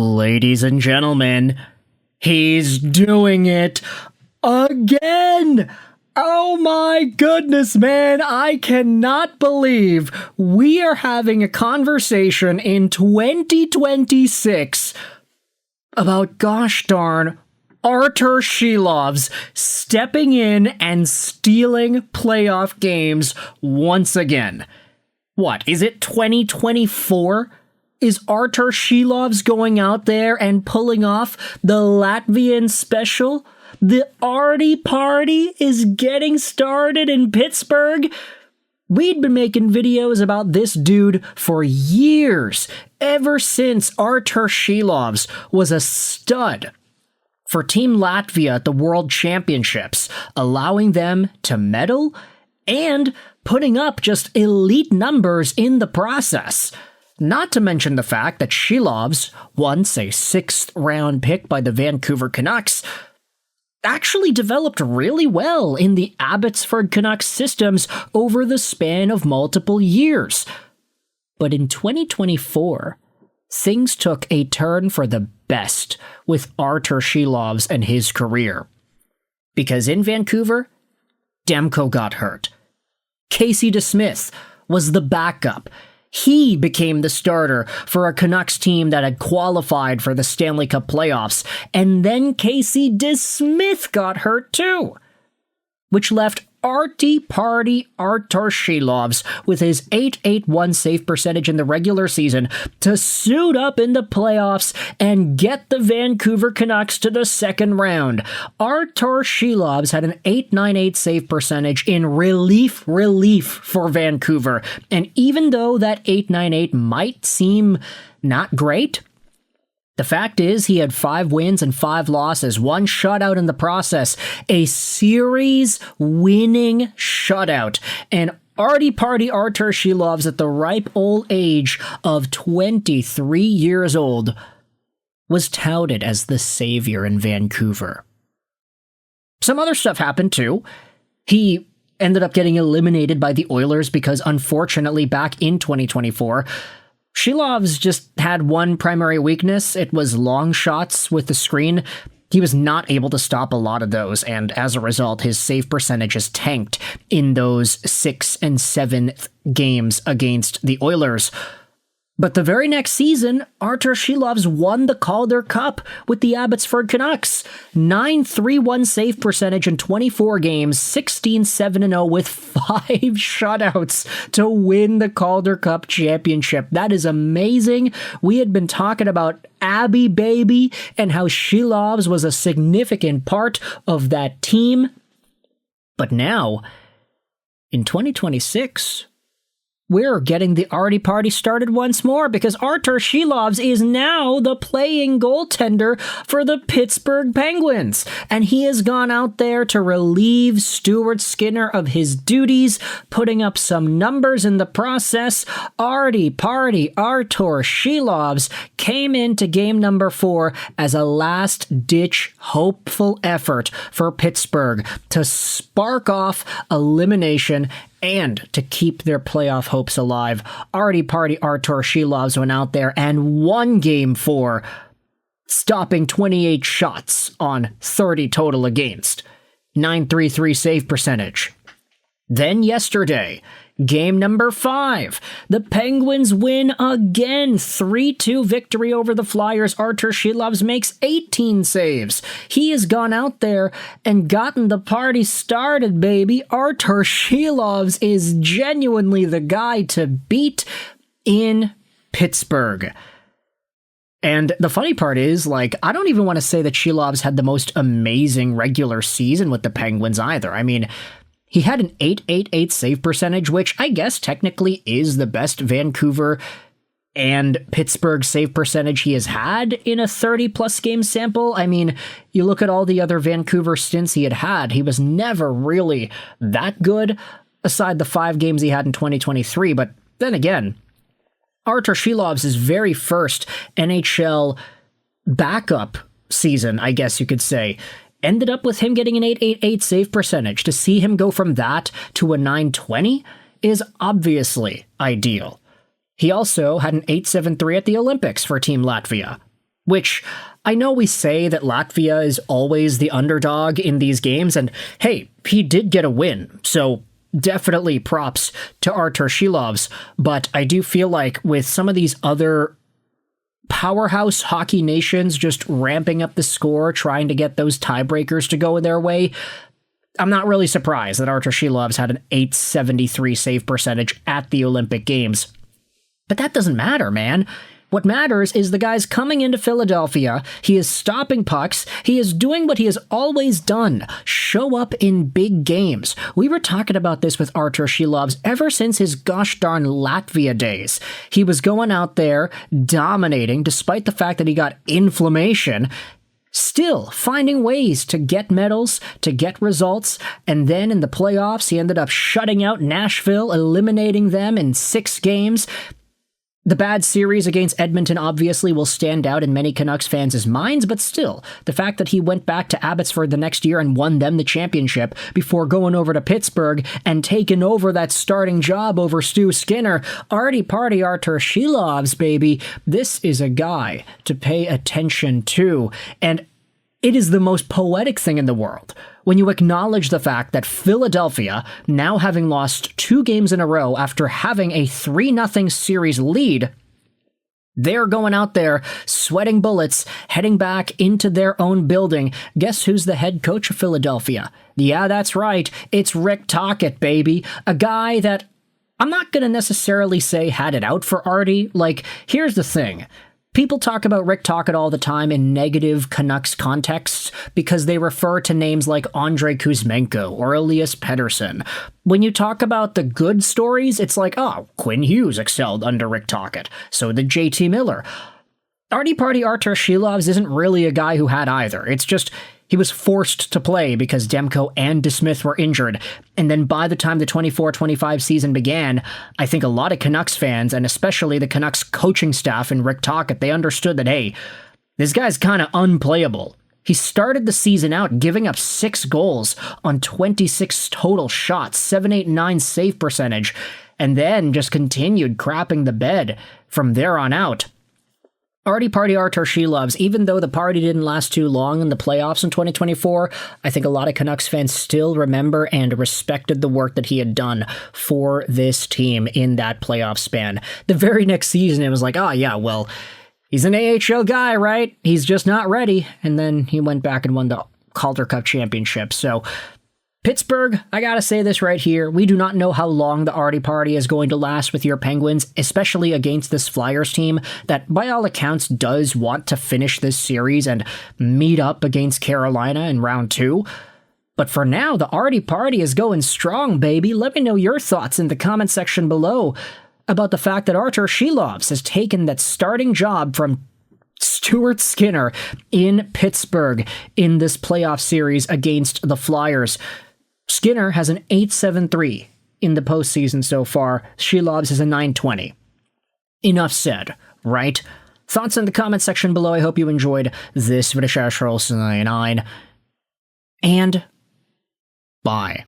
Ladies and gentlemen, he's doing it again! Oh my goodness, man, I cannot believe we are having a conversation in 2026 about, gosh darn, Arturs Silovs stepping in and stealing playoff games once again. What, is it 2024? Is Arturs Silovs going out there and pulling off the Latvian special? The Arty Party is getting started in Pittsburgh. We'd been making videos about this dude for years, ever since Arturs Silovs was a stud for Team Latvia at the World Championships, allowing them to medal and putting up just elite numbers in the process. Not to mention the fact that Silovs, once a 6th-round pick by the Vancouver Canucks, actually developed really well in the Abbotsford Canucks systems over the span of multiple years. But in 2024, things took a turn for the best with Arturs Silovs and his career. Because in Vancouver, Demko got hurt. Casey DeSmith was the backup. He became the starter for a Canucks team that had qualified for the Stanley Cup Playoffs, and then Casey DeSmith got hurt too, which left Arty Party Arturs Silovs with his .881 save percentage in the regular season to suit up in the playoffs and get the Vancouver Canucks to the second round. Arturs Silovs had an .898 save percentage in relief for Vancouver, and even though that .898 might seem not great, the fact is, he had 5 wins and 5 losses, 1 shutout in the process, a series-winning shutout, and Arty Party Arturs Silovs at the ripe old age of 23 years old was touted as the savior in Vancouver. Some other stuff happened too. He ended up getting eliminated by the Oilers because, unfortunately, back in 2024, Silovs just had one primary weakness. It was long shots with the screen. He was not able to stop a lot of those, and as a result, his save percentage is tanked in those 6th and 7th games against the Oilers. But the very next season, Arturs Silovs won the Calder Cup with the Abbotsford Canucks. .931 save percentage in 24 games, 16-7-0 with 5 shutouts to win the Calder Cup championship. That is amazing. We had been talking about Abby Baby and how Silovs was a significant part of that team. But now, in 2026... we're getting the Arty Party started once more because Arturs Silovs is now the playing goaltender for the Pittsburgh Penguins. And he has gone out there to relieve Stuart Skinner of his duties, putting up some numbers in the process. Arty Party Arturs Silovs came into game number 4 as a last-ditch hopeful effort for Pittsburgh to spark off elimination and to keep their playoff hopes alive. Arty Party Arturs Silovs went out there and won Game 4, stopping 28 shots on 30 total against. .933 save percentage. Then yesterday, game number 5, the Penguins win again, 3-2 victory over the Flyers. Arturs Silovs makes 18 saves. He has gone out there and gotten the party started, baby. Arturs Silovs is genuinely the guy to beat in Pittsburgh. And the funny part is, I don't even want to say that Silovs had the most amazing regular season with the Penguins either. I mean, he had an .888 save percentage, which I guess technically is the best Vancouver and Pittsburgh save percentage he has had in a 30-plus game sample. I mean, you look at all the other Vancouver stints he had, he was never really that good, aside the 5 games he had in 2023. But then again, Arturs Silovs' very first NHL backup season, I guess you could say, ended up with him getting an .888 save percentage. To see him go from that to a .920 is obviously ideal. He also had an .873 at the Olympics for Team Latvia. which I know we say that Latvia is always the underdog in these games, and hey, he did get a win, so definitely props to Arturs Silovs, but I do feel like with some of these other powerhouse hockey nations just ramping up the score, trying to get those tiebreakers to go their way, I'm not really surprised that Arturs Silovs had an .873 save percentage at the Olympic Games. But that doesn't matter, man. What matters is the guy's coming into Philadelphia, he is stopping pucks, he is doing what he has always done, show up in big games. We were talking about this with Arturs Silovs ever since his gosh darn Latvia days. He was going out there, dominating, despite the fact that he got inflammation, still finding ways to get medals, to get results, and then in the playoffs he ended up shutting out Nashville, eliminating them in 6 games. The bad series against Edmonton obviously will stand out in many Canucks fans' minds, but still, the fact that he went back to Abbotsford the next year and won them the championship before going over to Pittsburgh and taking over that starting job over Stu Skinner, Arty Party Arturs Silovs, baby, this is a guy to pay attention to, and it is the most poetic thing in the world when you acknowledge the fact that Philadelphia, now having lost 2 games in a row after having a 3-0 series lead, they're going out there sweating bullets, heading back into their own building. Guess who's the head coach of Philadelphia? Yeah, that's right. It's Rick Tocchet, baby. A guy that I'm not going to necessarily say had it out for Arty. Like, here's the thing. People talk about Rick Tocchet all the time in negative Canucks contexts because they refer to names like Andrei Kuzmenko or Elias Pettersson. When you talk about the good stories, it's like, oh, Quinn Hughes excelled under Rick Tocchet. So did JT Miller. Arty Party Arturs Silovs isn't really a guy who had either. It's just he was forced to play because Demko and DeSmith were injured. And then by the time the 24-25 season began, I think a lot of Canucks fans, and especially the Canucks coaching staff and Rick Tocchet, they understood that, hey, this guy's kind of unplayable. He started the season out giving up 6 goals on 26 total shots, .789 save percentage, and then just continued crapping the bed from there on out. Arty Party Arturs Silovs, even though the party didn't last too long in the playoffs in 2024, I think a lot of Canucks fans still remember and respected the work that he had done for this team in that playoff span. The very next season, it was like, oh yeah, well, he's an AHL guy, right? He's just not ready. And then he went back and won the Calder Cup championship. So Pittsburgh, I gotta say this right here, we do not know how long the Arty Party is going to last with your Penguins, especially against this Flyers team that, by all accounts, does want to finish this series and meet up against Carolina in round 2. But for now, the Arty Party is going strong, baby. Let me know your thoughts in the comment section below about the fact that Arturs Silovs has taken that starting job from Stuart Skinner in Pittsburgh in this playoff series against the Flyers. Skinner has an .873 in the postseason so far. Silovs has a .920. Enough said, right? Thoughts in the comment section below. I hope you enjoyed this video. And bye.